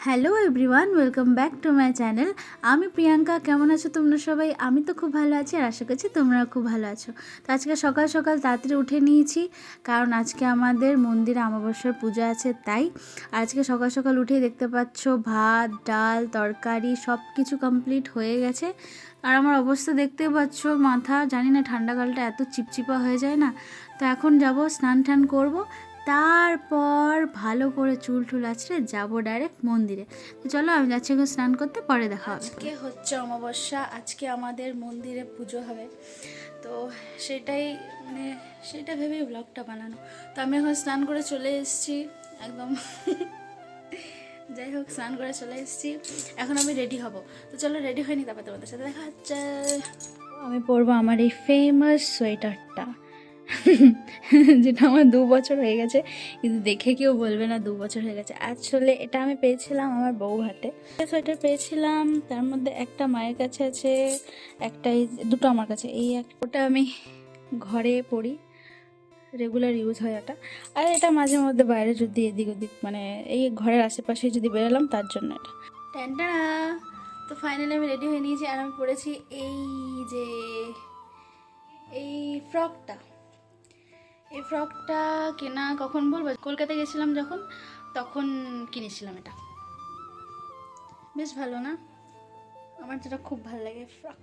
Hello everyone, welcome back to my channel. আমি প্রিয়াঙ্কা। কেমন আছো তোমরা সবাই? আমি তো খুব ভালো আছি আর আশা করছি তোমরাও খুব ভালো আছো। তো আজকে সকাল সকাল তাড়াতাড়ি উঠে নিয়েছি, কারণ আজকে আমাদের মন্দিরে অমাবস্যার পূজা আছে। তাই আজকে সকাল সকাল উঠেই দেখতে পাচ্ছ ভাত, ডাল, তরকারি সব কিছু কমপ্লিট হয়ে গেছে। আর আমার অবস্থা দেখতে পাচ্ছ, মাথা জানি না ঠান্ডাকালটা এত চিপচিপা হয়ে যায় না। তো এখন যাব, স্নান টান করবো, তারপর ভালো করে চুল টুল আছড়ে যাবো ডাইরেক্ট মন্দিরে। তো চলো, আমি যাচ্ছি এখন স্নান করতে, পরে দেখা হবে। আজকে হচ্ছে অমাবস্যা, আজকে আমাদের মন্দিরে পুজো হবে। তো সেটাই সেটা ভেবেই ব্লগটা বানানো। তো আমি এখন স্নান করে চলে এসেছি একদম যাই হোক, স্নান করে চলে এসেছি, এখন আমি রেডি হব। তো চলো, রেডি হয়নি, তারপর তোমাদের সাথে দেখা হচ্ছে। আমি পরবো আমার এই ফেমাস সোয়েটারটা যেটা আমার 2 বছর হয়ে গেছে, কিন্তু দেখে কেউ বলবে না 2 বছর হয়ে গেছে। আসলে এটা আমি পেয়েছিলাম আমার বউ হাতে। সোয়েটার পেয়েছিলাম, তার মধ্যে একটা মায়ের কাছে আছে, একটা দুটো আমার কাছে। ওটা আমি ঘরে পরি, রেগুলার ইউজ হয় এটা। আর এটা মাঝে মধ্যে বাইরে যদি এদিক ওদিক এই ঘরের আশেপাশে যদি বেরোলাম, তার জন্য এটা। ট্যান্টানা। তো ফাইনালি আমি রেডি হয়ে নিয়েছি, আর আমি পরেছি এই ফ্রকটা। এই ফ্রকটা কেনা কখন বলবো, কলকাতায় গেছিলাম যখন, তখন কিনেছিলাম। এটা বেশ ভালো না? আমার যেটা খুব ভালো লাগে ফ্রক।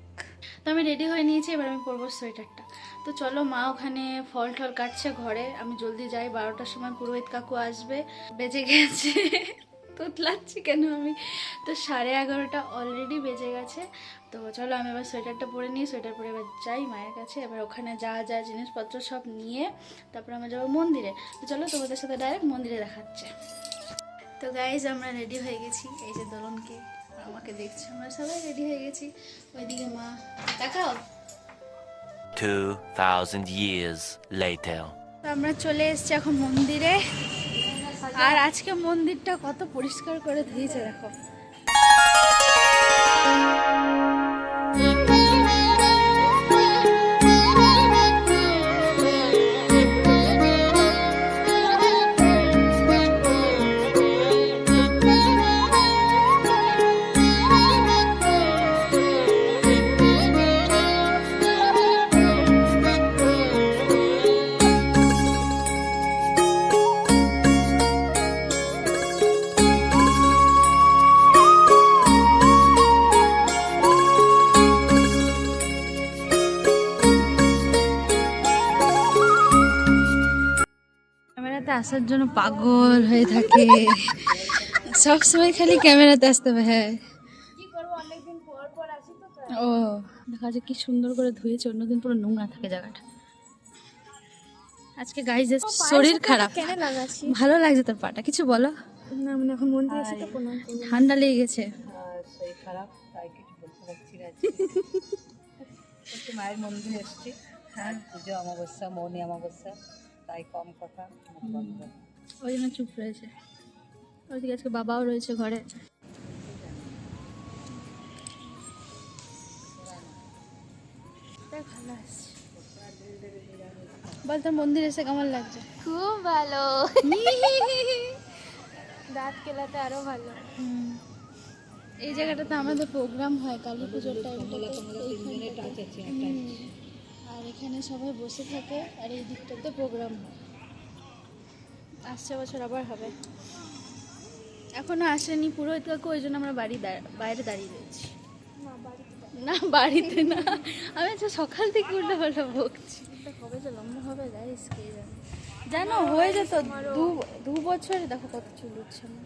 তো আমি রেডি হয়ে নিয়েছি, এবার আমি পরবো সোয়েটারটা। তো চলো, মা ওখানে ফল টল কাটছে ঘরে, আমি জলদি যাই। 12টার সময় পুরোহিত কাকু আসবে, বেজে গেছে তোতলাচ্ছি কেন আমি, তো 11:30 অলরেডি বেজে গেছে। তো চলো, আমি এবার সোয়েটারটা পরে নিই, সোয়েটার পরে এবার যাই মায়ের কাছে। এবার ওখানে যা যা জিনিসপত্র সব নিয়ে তারপরে আমরা যাবো মন্দিরে। তো চলো, তোমাদের সাথে ডাইরেক্ট মন্দিরে দেখাচ্ছে। তো গাইজ, আমরা রেডি হয়ে গেছি। এই যে দোলনকে আমাকে দেখছো, আমরা সবাই রেডি হয়ে গেছি। ওইদিকে মা, দেখাও। 2000 years later. তো আমরা চলে এসেছি এখন মন্দিরে, আর আজকে মন্দিরটা কত পরিষ্কার করে ধুয়েছে দেখো। ক্যামেরাতে আসার জন্য পাগল হয়ে থাকে, সব সময় খালি ক্যামেরাতে আসতে হবে। হ্যাঁ, ও দেখা যাচ্ছে কি সুন্দর করে ধুয়েছে, অন্যদিন পুরো নোংরা থাকে জায়গাটা। আজকে গাইজ শরীর খারাপ, ভালো লাগছে তোর পাটা, কিছু বলো না। এখন মন্দিরে এসে তো ঠান্ডা লেগে গেছে, শরীর খারাপ, তাই কিছু বলতে পারছি না। একটু মায়ের মন্দিরে এসেছি, হ্যাঁ, পুজো অমাবস্যা, মৌনী অমাবস্যা, তাই কম কথা, মুখ বন্ধ। ওই জন্য চুপ রয়েছে। ওইদিকে আজকে বাবাও রয়েছে ঘরে। ভালো আসছে, বল তোর মন্দির এসে কেমন লাগছে? খুব ভালো, দাঁত কেলাতে আরো ভালো। এই জায়গাটাতে আমাদের প্রোগ্রাম হয় কালী পুজোর টাইমটাতে, আর এখানে সবাই বসে থাকে, আর এই দিকটাতে প্রোগ্রাম হয়। আসছে বছর আবার হবে। এখনো আসেনি পুরোহিত কাকু, ওই জন্য আমরা বাইরে দাঁড়িয়ে রয়েছি। না, বাড়িতে না, আমি আজকে সকাল থেকে উল্টো পাল্টা বকছি। হবে যে লম্বা হবে গাইস, কে জানে। জানো, হয়ে যেত 2 বছরে। দেখো কত চুল উঠছে আমার।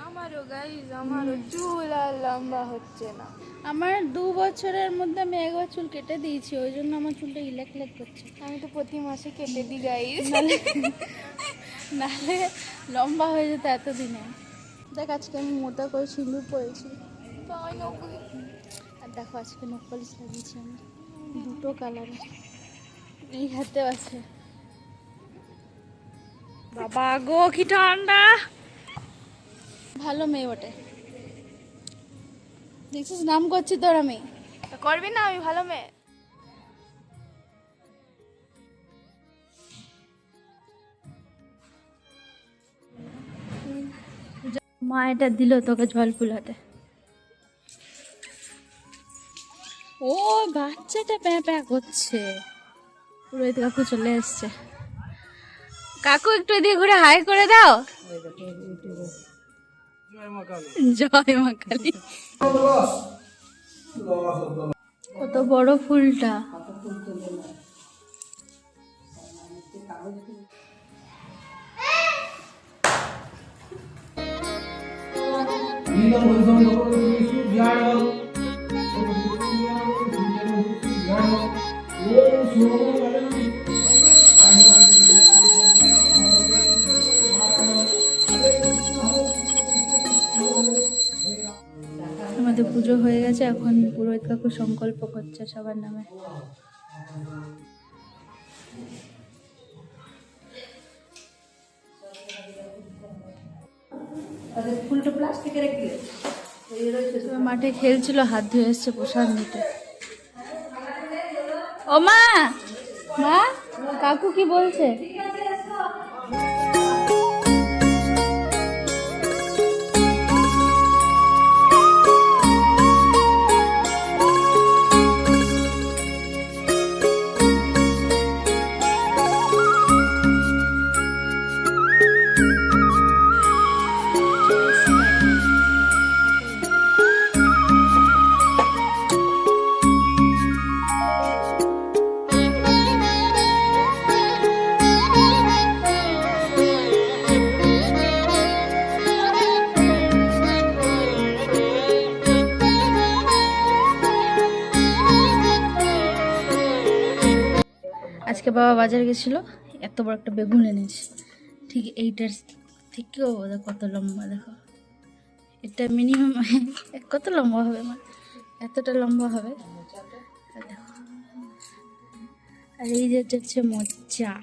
আমারও গাইজ, আমারও চুল আর লম্বা হচ্ছে না। আমার 2 বছরের মধ্যে আমি একবার চুল কেটে দিয়েছি, ওই জন্য আমার চুলটা ইলেক করছে। আমি তো প্রতি মাসে কেটে দিই গাইজ, নাহলে লম্বা হয়ে যেত এতদিনে। দেখ, আজকে আমি মোটা করে সিঁদুর পরেছি, তাই নাকি? আর দেখো আজকে নখ পালিশ লাগিয়েছি আমি, 2টো কালারে। এই হাতেও আছে। বাবা গো, কি ঠান্ডা! ভালো মেয়ে ওঠে, দেখছিস, নাম করছি তোর আমি। করবি না, আমি ভালো মেয়ে। মা এটা দিল তোকে জল ফুলাতে। ও বাচ্চাটা প্যাঁ প্যাঁ করছে। পুরোহিত কাকু চলে এসছে। কাকু একটু এদিকে ঘুরে হাই করে দাও। জয় মা কালী। কত বড় ফুলটা। আমাদের পুজো হয়ে গেছে, এখন পুরোহিত কাকু সংকল্প করছে সবার নামে। ফুলটা প্লাস্টিকে রেখে মাঠে খেলছিল, হাত ধুয়ে এসছে প্রসাদ নিতে। ও মা, মা কাকু কি বলছে? আজকে বাবা বাজার গেছিল, এত বড় একটা বেগুন এনেছে, ঠিক এইটার থেকেও কত লম্বা দেখো। এটা মিনিমাম কত লম্বা হবে মা? এতটা লম্বা হবে। আর দেখো, আর এই যে হচ্ছে মোচা।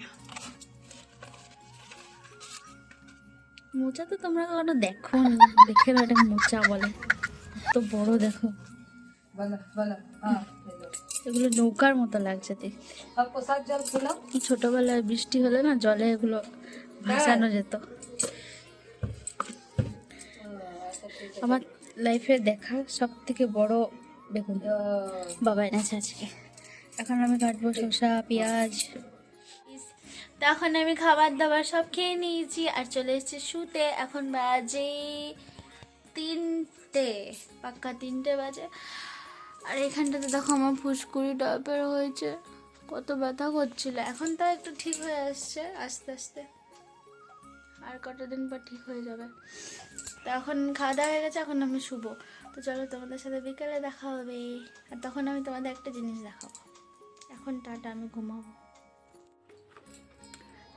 মোচা তো তোমরা কখনো দেখো না, দেখে না, এটাকে মোচা বলে। এত বড় দেখো, এগুলো নৌকার মতো লাগছে দেখতে। প্রসাদ জল ফুলাও। ছোটবেলায় বৃষ্টি হলে না জলে এগুলো ভাসানো যেত। আমার লাইফে দেখা সব থেকে বড় বেগুন বাবা এনেছে আজকে। এখন আমি কাটবো শসা, পেঁয়াজ। তখন আমি খাবার দাবার সব খেয়ে নিয়েছি আর চলে এসেছি শুতে। এখন বাজে 3টে, পাক্কা 3টে বাজে। আর এখানটাতে দেখো আমার ফুসকুড়ি টাইপের হয়েছে, কত ব্যথা করছিল। এখন তো একটু ঠিক হয়ে আসছে আস্তে আস্তে, আর কটা দিন পর ঠিক হয়ে যাবে। তো এখন খাওয়া দাওয়া হয়ে গেছে, এখন আমি শুবো। তো চলো তোমাদের সাথে বিকেলে দেখা হবে, আর তখন আমি তোমাদের একটা জিনিস দেখাবো। এখন টাটা, আমি ঘুমাবো।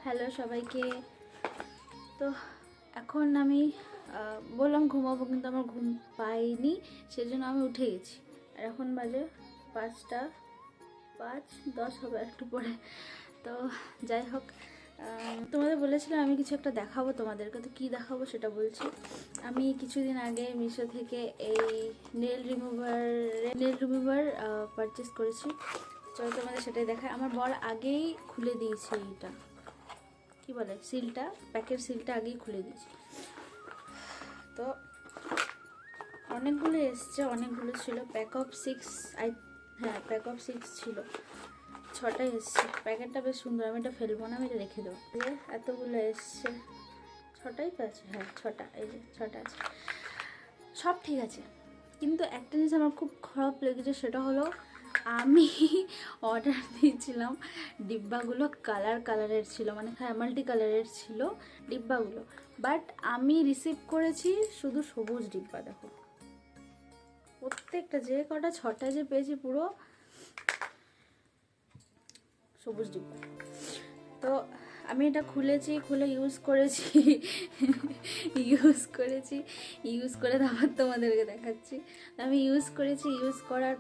হ্যালো সবাইকে। তো এখন আমি বললাম ঘুমাবো, কিন্তু আমার ঘুম পাইনি, সেজন্য আমি উঠে গেছি। আর এখন বাজে 5টা 5:10 হবে একটু পরে। তো যাই হোক, তোমাদের বলেছিলাম আমি কিছু একটা দেখাবো তোমাদেরকে। তো কী দেখাবো সেটা বলছি। আমি কিছুদিন আগে মিশো থেকে এই নেল রিমুভার পারচেস করেছি। চলো তোমাদের সেটাই দেখায়। আমার বর আগেই খুলে দিয়েছে এইটা, কি বলে, সিলটা, প্যাকের সিলটা আগেই খুলে দিয়েছে। তো অনেকগুলো এসছে, অনেকগুলো ছিল, প্যাক অফ 6, হ্যাঁ প্যাক অফ 6 ছিল, 6টাই এসছে। প্যাকেটটা বেশ সুন্দর, আমি এটা ফেলবো না, আমি এটা রেখে দেবো। এতগুলো এসছে, 6টাই তো আছে, হ্যাঁ 6টা, এই যে 6টা আছে, সব ঠিক আছে। কিন্তু একটা জিনিস আমার খুব খারাপ লেগেছে, সেটা হলো আমি অর্ডার দিয়েছিলাম, ডিব্বাগুলো কালারের ছিল, মানে হ্যাঁ মাল্টি কালারের ছিল ডিব্বাগুলো, বাট আমি রিসিভ করেছি শুধু সবুজ ডিব্বা। দেখো প্রত্যেকটা, যে কটা 6টা যে পেয়েছি পুরো সবুজ ডিব্বা। তো আমি এটা খুলেছি, খুলে ইউজ করে তারপর তোমাদেরকে দেখাচ্ছি। আমি ইউজ করেছি, ইউজ করার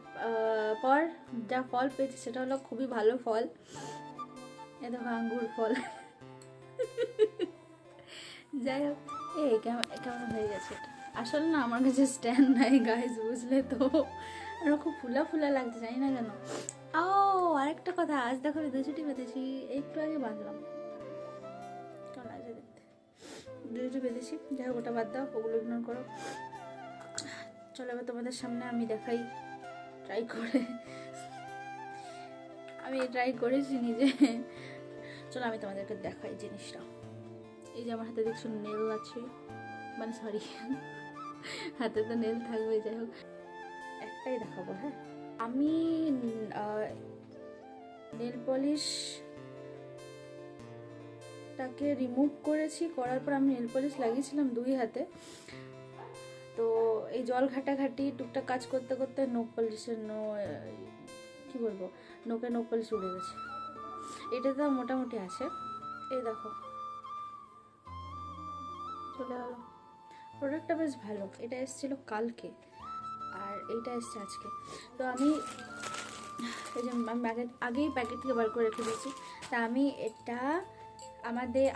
পর যা ফল পেয়েছি সেটা হলো খুবই ভালো ফল। এ দেখো আঙ্গুর ফল। যাই হোক, এই কেমন হয়ে গেছে এটা। আসলে না আমার কাছে স্ট্যান্ড নাই গাইজ, বুঝলে তো, আর খুব ফুলা লাগছে, জানি না কেন। ও আরেকটা কথা, আজ দেখো দুচুটি বেঁধেছি, একটু আগে বাঁধলাম, কেমন লাগছে দেখতে, ডুটি বেঁধেছি, যাই হোক ওটা বাদ দাও, ওগুলো ইগনোর করো। চলো এবার তোমাদের সামনে আমি দেখাই ট্রাই করে, আমি ট্রাই করেছি নিজে। চলো আমি তোমাদেরকে দেখাই জিনিসটা। এই যে আমার হাতে দেখছো নেল আছে, মানে সরি হাতে তো নেল থাকবে, যাই হোক একটাই দেখাবো। হ্যাঁ, আমি নেল পলিশটাকে রিমুভ করেছি, করার পর আমি নেল পলিশ লাগিয়েছিলাম 2 হাতে। তো এই জল ঘাটাঘাটি টুকটাক কাজ করতে করতে নোক পলিশের কি বলবো, নোকে নোক পলিশ উড়ে গেছে। এটা তো মোটামুটি আছে, এই দেখো চলে গেল। প্রোডাক্টটা বেশ ভালো, এটা এসেছিলো কালকে আর এইটা এসছে আজকে। তো আমি এই যে আগেই প্যাকেট থেকে বার করে রেখে দিয়েছি। তা আমি এটা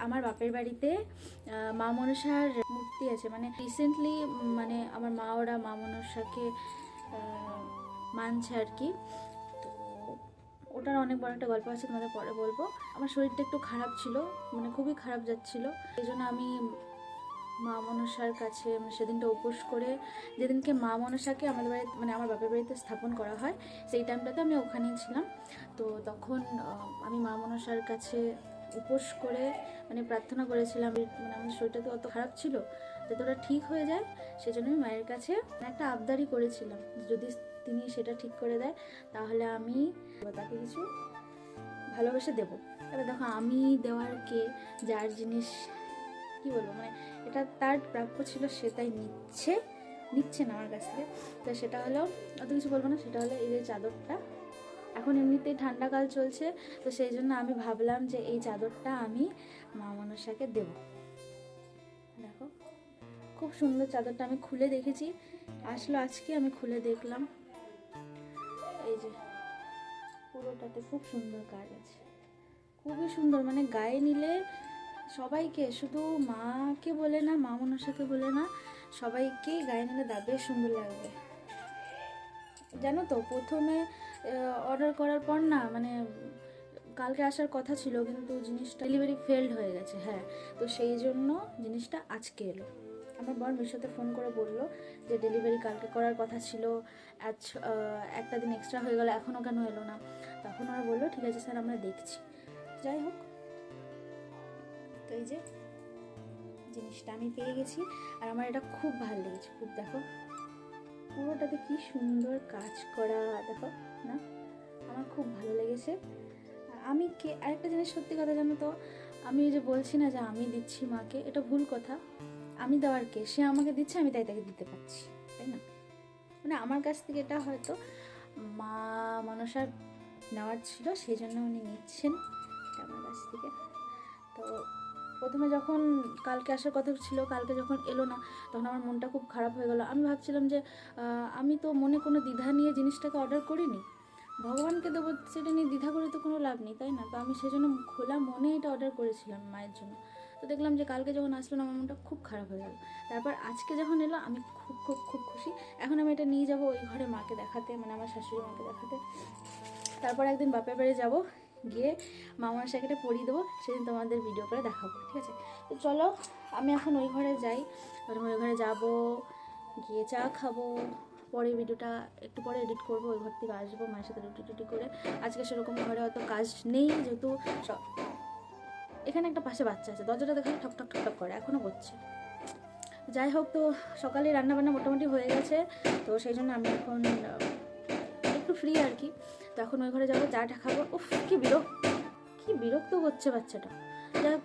আমার বাপের বাড়িতে মা মনসার মূর্তি আছে, মানে রিসেন্টলি মানে আমার মা ওরা মা মনসাকে মানছে আর কি। তো ওটার অনেক বড় একটা গল্প আছে, তোমাদের পরে বলবো। আমার শরীরটা একটু খারাপ ছিল, মানে খুবই খারাপ যাচ্ছিলো, এই জন্য আমি মা মনসার কাছে সেদিনটা উপোস করে, যেদিনকে মা মনসাকে আমাদের বাড়িতে মানে আমার বাপের বাড়িতে স্থাপন করা হয়, সেই টাইমটাতে আমি ওখানেই ছিলাম। তো তখন আমি মা মনসার কাছে উপোস করে মানে প্রার্থনা করেছিলাম, মানে আমার শরীরটা তো অত খারাপ ছিল, যাতে ওটা ঠিক হয়ে যায়, সেজন্য আমি মায়ের কাছে একটা আবদারি করেছিলাম, যদি তিনি সেটা ঠিক করে দেয় তাহলে আমি তাকে কিছু ভালোবেসে দেবো। এবার দেখো আমি দেওয়ার কে, যার জিনিস কি বলবো, মানে এটা তার প্রাপ্য ছিল, সে তাই নিচ্ছে না আমার কাছ থেকে। তো সেটা হলো, অত কিছু বলবো না, সেটা হলো এই যে চাদরটা। এখন এমনিতেই ঠান্ডাকাল চলছে, তো সেই জন্য আমি ভাবলাম যে এই চাদরটা আমি মা মনসাকে দেব। দেখো খুব সুন্দর চাদরটা, আমি খুলে দেখেছি, আসলো আজকে আমি খুলে দেখলাম। এই যে পুরোটাতে খুব সুন্দর কাজ আছে, খুবই সুন্দর, মানে গায়ে নিলে সবাইকে, শুধু মাকে বলে না, মা মনসাকে বলে না, সবাইকেই গায়ে নিলে বেশ সুন্দর লাগবে। জানো তো প্রথমে অর্ডার করার পর না, মানে কালকে আসার কথা ছিল কিন্তু জিনিসটা ডেলিভারি ফেলড হয়ে গেছে। হ্যাঁ, তো সেই জন্য জিনিসটা আজকে এলো। আমার বর মিশোতে ফোন করে বললো যে ডেলিভারি কালকে করার কথা ছিল, আজ একটা দিন এক্সট্রা হয়ে গেল, এখনও কেন এলো না। তখন ওরা বললো ঠিক আছে স্যার আমরা দেখছি। যাই হোক, তো এই যে জিনিসটা আমি পেয়ে গেছি, আর আমার এটা খুব ভালো লেগেছে, খুব। দেখো পুরোটাতে কি সুন্দর কাজ করা, দেখো না, আমার খুব ভালো লেগেছে। আমি আরেকটা জিনিস সত্যি কথা জানো তো, আমি যে বলছি না যে আমি দিচ্ছি মাকে, এটা ভুল কথা। আমি দেওয়ার কে, সে আমাকে দিচ্ছে, আমি তাই তাকে দিতে পারছি, তাই না? মানে আমার কাছ থেকে এটা হয়তো মা মনসার নেওয়ার ছিল, সেই জন্য উনি নিচ্ছেন এটা আমার কাছ থেকে। তো প্রথমে যখন কালকে আসার কথা ছিল, কালকে যখন এলো না, তখন আমার মনটা খুব খারাপ হয়ে গেল। আমি ভাবছিলাম যে আমি তো মনে কোনো দ্বিধা নিয়ে জিনিসটাকে অর্ডার করিনি, ভগবানকে দেবো, সেটা নিয়ে দ্বিধা করে তো কোনো লাভ নেই, তাই না? তো আমি সেজন্য খোলা মনে এটা অর্ডার করেছিলাম মায়ের জন্য। তো দেখলাম যে কালকে যখন আসলো না, আমার মনটা খুব খারাপ হয়ে গেল। তারপর আজকে যখন এলো, আমি খুব খুব খুব খুশি। এখন আমি এটা নিয়ে যাবো ওই ঘরে মাকে দেখাতে, মানে আমার শাশুড়ি মাকে দেখাতে। তারপর একদিন বাপের বাড়ি যাবো, গিয়ে মা মনসাকে এটা পরিয়ে দেবো, সেদিন তোমাদের ভিডিও করে দেখাবো, ঠিক আছে? তো চলো আমি এখন ওই ঘরে যাই, ওই ঘরে যাবো, গিয়ে চা খাবো, পরে ভিডিওটা একটু পরে এডিট করবো, ওই ঘর থেকে আসবো, মায়ের সাথে রুটি করে। আজকে সেরকম ঘরে হয়তো কাজ নেই, যেহেতু এখানে একটা পাশে বাচ্চা আছে, দরজাটা দেখে ঠক ঠক ঠক ঠক করে, এখনও করছে। যাই হোক, তো সকালে রান্নাবান্না মোটামুটি হয়ে গেছে, তো সেই জন্য আমি এখন একটু ফ্রি আর কি। তো এখন ওই ঘরে যাবো, চাটা খাবো। উফ কি বিরক্ত করছে বাচ্চাটা। যাই হোক,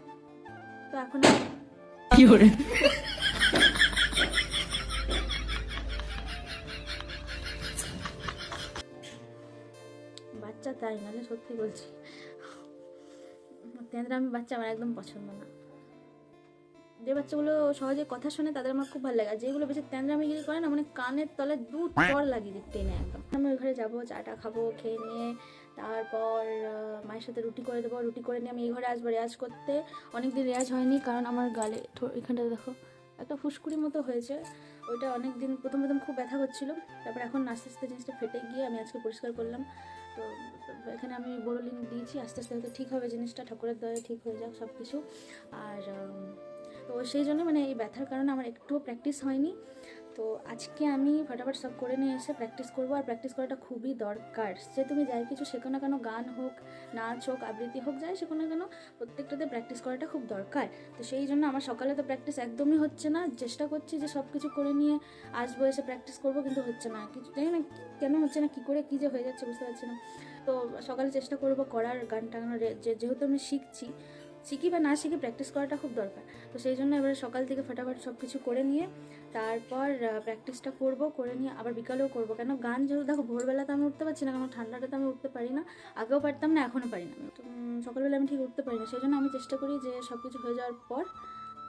তো এখন কি করে বাচ্চা, তাই নাহলে সত্যি বলছি তেঁদরামি বাচ্চা আমার একদম পছন্দ না। যে বাচ্চাগুলো সহজে কথা শোনে তাদের আমার খুব ভালো লাগে, আর যেগুলো বেশি তেঁদরামিগিরি করে না, মানে কানের তলে দু চড় লাগিয়ে দিতে টেনে একদম। আমি ওই ঘরে যাবো, চাটা খাবো, খেয়ে নিয়ে তারপর মায়ের সাথে রুটি করে দেবো। রুটি করে নিয়ে আমি এই ঘরে আসবো রেয়াজ করতে। অনেকদিন রেয়াজ হয়নি, কারণ আমার গালে এখানটা দেখো একটা ফুসকুড়ি মতো হয়েছে, ওইটা অনেক দিন প্রথম খুব ব্যথা করছিল। তারপর এখন আস্তে আস্তে জিনিসটা ফেটে গিয়ে আমি আজকে পরিষ্কার করলাম। তো এখানে আমি বোরোলিন দিয়েছি, আস্তে আস্তে হয়তো ঠিক হবে জিনিসটা, ঠাকুরের দয়ায় ঠিক হয়ে যাক সব কিছু। আর তো সেই জন্য মানে এই ব্যথার কারণে আমার একটুও প্র্যাকটিস হয়নি। তো আজকে আমি ফটাফট সব করে নিয়ে এসে প্র্যাকটিস করবো। আর প্র্যাকটিস করাটা খুবই দরকার। সে তুমি যাই কিছু শেখো না কেন, গান হোক, নাচ হোক, আবৃত্তি হোক, যাই শেখো না কেন, প্রত্যেকটাতে প্র্যাকটিস করাটা খুব দরকার। তো সেই জন্য আমার সকালে তো প্র্যাকটিস একদমই হচ্ছে না। চেষ্টা করছি যে সব কিছু করে নিয়ে আসবো, এসে প্র্যাকটিস করবো, কিন্তু হচ্ছে না। কিছু জানি না কেন হচ্ছে না, কী করে কী যে হয়ে যাচ্ছে বুঝতে পারছি না। তো সকালে চেষ্টা করবো করার, গান টাঙানো, যেহেতু আমি শিখি বা না শিখি, প্র্যাকটিস করাটা খুব দরকার। তো সেই জন্য এবারে সকাল থেকে ফটাফট সব কিছু করে নিয়ে তারপর প্র্যাকটিসটা করে নিয়ে আবার বিকালেও করবো। কেন গান যেহেতু দেখো ভোরবেলাতে আমি উঠতে পারছি না, কারণ ঠান্ডাটাতে আমি উঠতে পারি না। আগেও পারতাম না, এখনও পারি না। তো সকালবেলা আমি ঠিক উঠতে পারি না, সেই জন্য আমি চেষ্টা করি যে সব কিছু হয়ে যাওয়ার পর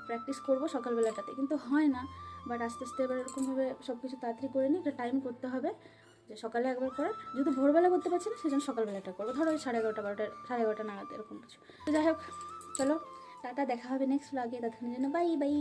প্র্যাকটিস করবো সকালবেলাটাতে, কিন্তু হয় না। বাট আস্তে আস্তে এবার এরকমভাবে সব কিছু তাড়াতাড়ি করে নিই, একটা টাইম করতে হবে যে সকালে একবার করার। যেহেতু ভোরবেলা করতে পারছি না, সেই জন্য সকালবেলাটা করবো, ধরো ওই 11:30 নাগাদ এরকম কিছু। তো যাই হোক, চলো টাটা, দেখা হবে নেক্সট ব্লগে। ততক্ষণের জন্য বাই বাই।